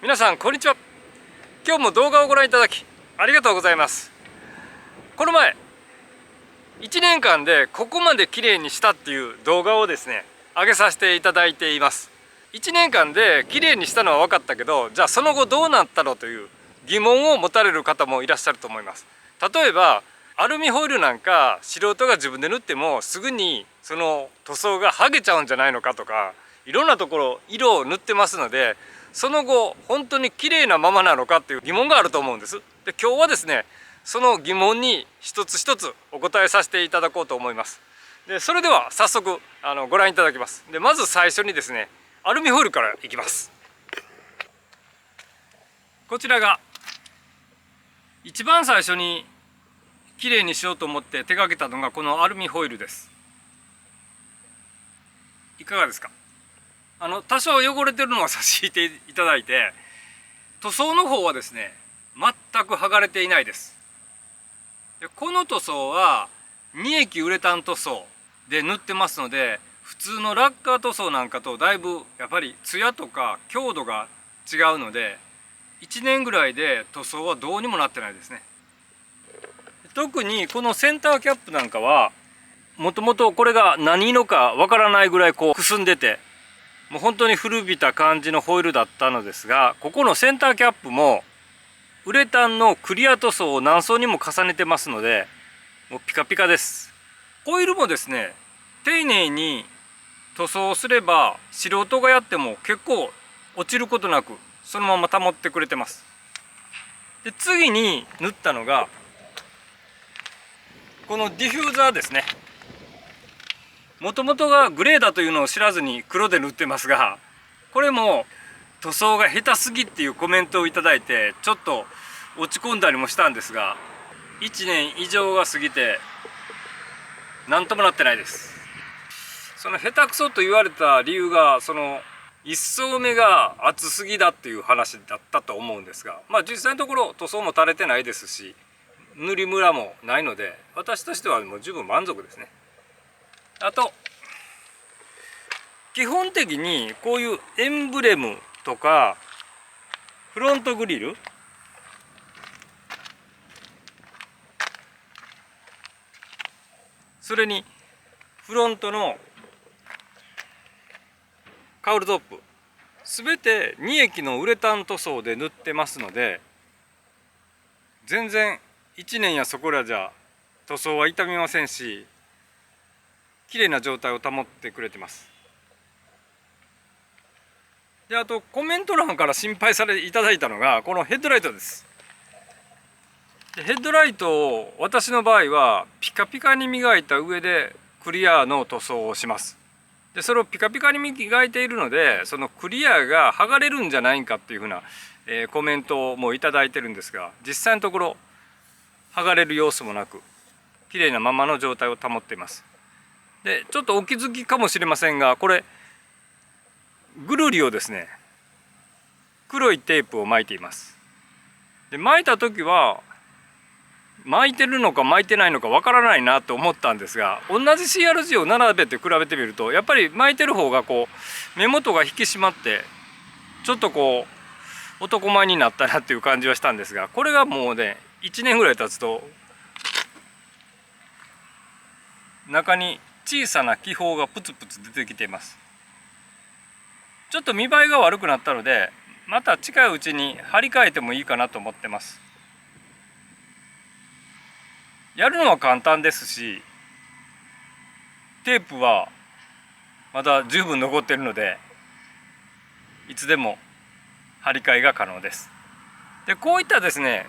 皆さんこんにちは。今日も動画をご覧いただきありがとうございます。この前1年間でここまで綺麗にしたっていう動画をですね上げさせていただいています。1年間で綺麗にしたのは分かったけど、じゃあその後どうなったのという疑問を持たれる方もいらっしゃると思います。例えばアルミホイルなんか素人が自分で塗ってもすぐにその塗装が剥げちゃうんじゃないのかとか、いろんなところ色を塗ってますので、その後本当に綺麗なままなのかっていう疑問があると思うんです。で、今日はですねその疑問に一つ一つお答えさせていただこうと思います。で、それでは早速ご覧いただきます。で、まず最初にですねアルミホイルからいきます。こちらが一番最初に綺麗にしようと思って手がけたのがこのアルミホイルです。いかがですか？多少汚れてるのは差し引いていただいて、塗装の方はですね全く剥がれていないです。で、この塗装は二液ウレタン塗装で塗ってますので、普通のラッカー塗装なんかとだいぶやっぱり艶とか強度が違うので、1年ぐらいで塗装はどうにもなってないですね。特にこのセンターキャップなんかはもともとこれが何色かわからないぐらいくすんでて、もう本当に古びた感じのホイールだったのですが、ここのセンターキャップもウレタンのクリア塗装を何層にも重ねてますので、もうピカピカです。ホイールもですね丁寧に塗装すれば素人がやっても結構落ちることなくそのまま保ってくれてます。で、次に塗ったのがこのディフューザーですね。もともとがグレーだというのを知らずに黒で塗ってますが、これも塗装が下手すぎっていうコメントをいただいてちょっと落ち込んだりもしたんですが、1年以上が過ぎて何ともなってないです。その下手くそと言われた理由が、その1層目が厚すぎだっていう話だったと思うんですが、実際のところ塗装も垂れてないですし塗りムラもないので、私としてはもう十分満足ですね。あと基本的にこういうエンブレムとかフロントグリル、それにフロントのカウルトップ、全て2液のウレタン塗装で塗ってますので、全然1年やそこらじゃ塗装は傷みませんし、綺麗な状態を保ってくれてます。で、あとコメント欄から心配されていただいたのがこのヘッドライトです。で、ヘッドライトを私の場合はピカピカに磨いた上でクリアの塗装をします。で、それをピカピカに磨いているので、そのクリアが剥がれるんじゃないかっていうふうな、コメントもいただいてるんですが、実際のところ剥がれる様子もなく綺麗なままの状態を保っています。で、ちょっとお気づきかもしれませんが、これグルリをですね黒いテープを巻いています。で、巻いた時は巻いてるのか巻いてないのかわからないなと思ったんですが、同じ CRG を並べて比べてみるとやっぱり巻いてる方が目元が引き締まってちょっと男前になったなっていう感じはしたんですが、これがもうね1年ぐらい経つと中に小さな気泡がプツプツ出てきています。ちょっと見栄えが悪くなったので、また近いうちに張り替えてもいいかなと思ってます。やるのは簡単ですし、テープはまだ十分残っているのでいつでも張り替えが可能です。で、こういったですね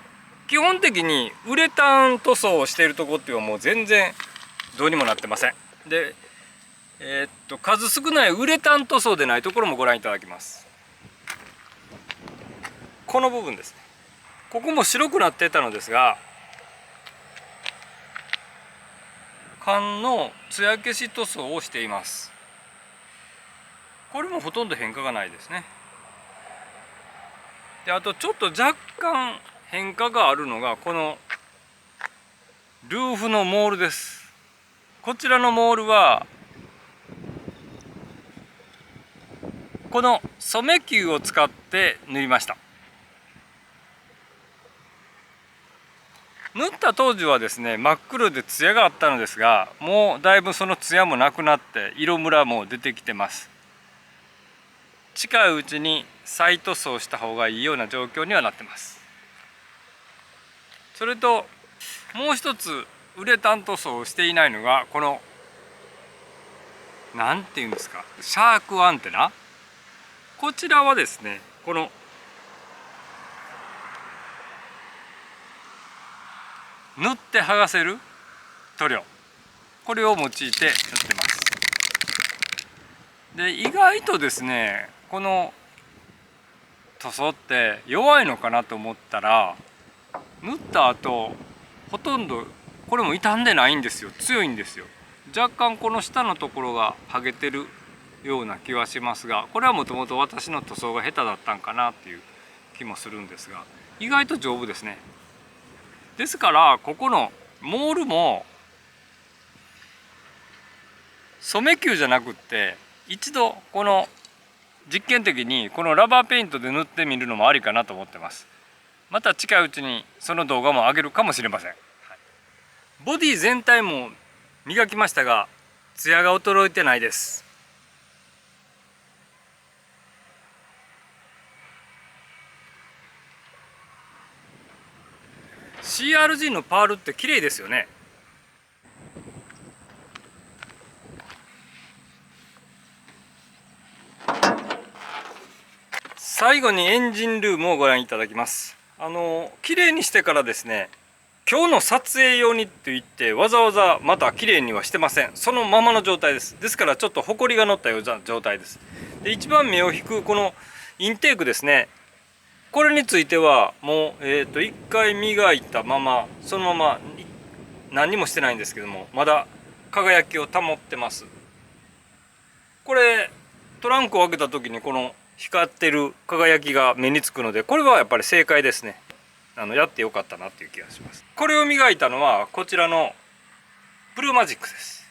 基本的にウレタン塗装をしているところっていうのはもう全然どうにもなってません。で、数少ないウレタン塗装でないところもご覧いただきます。この部分ですね、ここも白くなってたのですが、缶の艶消し塗装をしています。これもほとんど変化がないですね。で、あとちょっと若干変化があるのがこのルーフのモールです。こちらのモールはこの染球を使って塗りました。塗った当時はですね真っ黒で艶があったのですが、もうだいぶその艶もなくなって色ムラも出てきてます。近いうちに再塗装した方がいいような状況にはなってます。それともう一つウレタン塗装をしていないのが、このなんていうんですか、シャークアンテナ。こちらはですね、この塗って剥がせる塗料、これを用いて塗ってます。で、意外とですねこの塗装って弱いのかなと思ったら、塗った後ほとんどこれも傷んでないんですよ。強いんですよ。若干この下のところが剥げてるような気はしますが、これはもともと私の塗装が下手だったんかなっていう気もするんですが、意外と丈夫ですね。ですからここのモールも染球じゃなくって、一度この実験的にこのラバーペイントで塗ってみるのもありかなと思ってます。また近いうちにその動画も上げるかもしれません。ボディ全体も磨きましたが、ツヤが衰えてないです。CRG のパールって綺麗ですよね。最後にエンジンルームをご覧いただきます。綺麗にしてからですね、今日の撮影用にって言ってわざわざまた綺麗にはしてません。そのままの状態です。ですからちょっとホコリが乗ったような状態です。で、一番目を引くこのインテークですね、これについてはもう一回磨いたままそのまま何にもしてないんですけども、まだ輝きを保ってます。これトランクを開けた時にこの光ってる輝きが目につくので、これはやっぱり正解ですね。やってよかったなっていう気がします。これを磨いたのはこちらのプルマジックです。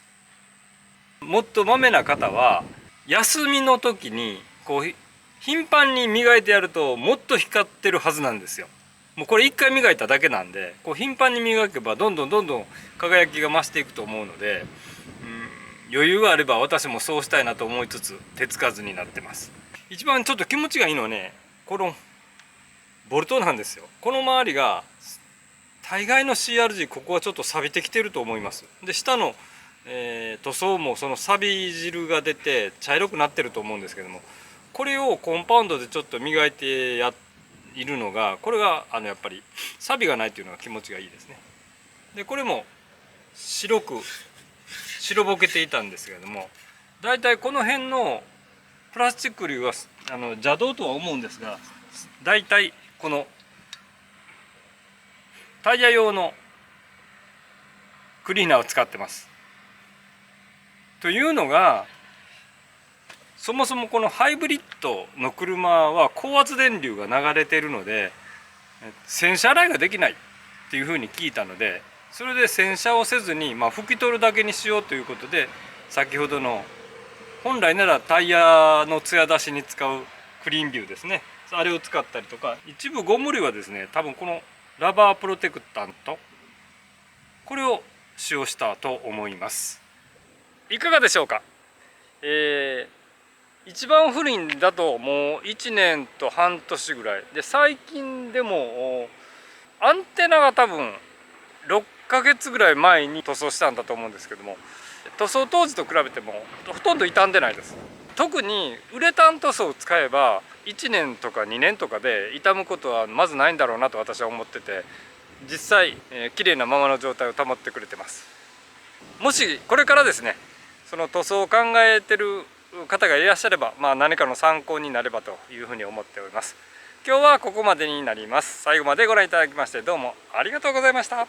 もっとまめな方は休みの時にこう頻繁に磨いてやるともっと光ってるはずなんですよ。もうこれ一回磨いただけなんで、こう頻繁に磨けばどんどん輝きが増していくと思うので、余裕があれば私もそうしたいなと思いつつ手つかずになってます。一番ちょっと気持ちがいいのはね、このボルトなんですよ。この周りが大概の CRG、 ここはちょっと錆びてきてると思います。で、下の、塗装もその錆び汁が出て茶色くなってると思うんですけども、これをコンパウンドでちょっと磨いているのが、これがやっぱり錆がないっていうのが気持ちがいいですね。で、これも白ぼけていたんですけれども、だいたいこの辺のプラスチック類は邪道とは思うんですが、だいたいこのタイヤ用のクリーナーを使ってます。というのが、そもそもこのハイブリッドの車は高圧電流が流れているので洗車洗いができないっていうふうに聞いたので、それで洗車をせずに、拭き取るだけにしようということで、先ほどの本来ならタイヤの艶出しに使うクリーンビューですね、あれを使ったりとか、一部ゴム類はですね、多分このラバープロテクタント、これを使用したと思います。いかがでしょうか。一番古いんだともう1年と半年ぐらいで、最近でもアンテナが多分6ヶ月ぐらい前に塗装したんだと思うんですけども、塗装当時と比べてもほとんど傷んでないです。特にウレタン塗装を使えば1年とか2年とかで傷むことはまずないんだろうなと私は思ってて、実際綺麗なままの状態を保ってくれてます。もしこれからですね、その塗装を考えてる方がいらっしゃれば、何かの参考になればというふうに思っております。今日はここまでになります。最後までご覧いただきましてどうもありがとうございました。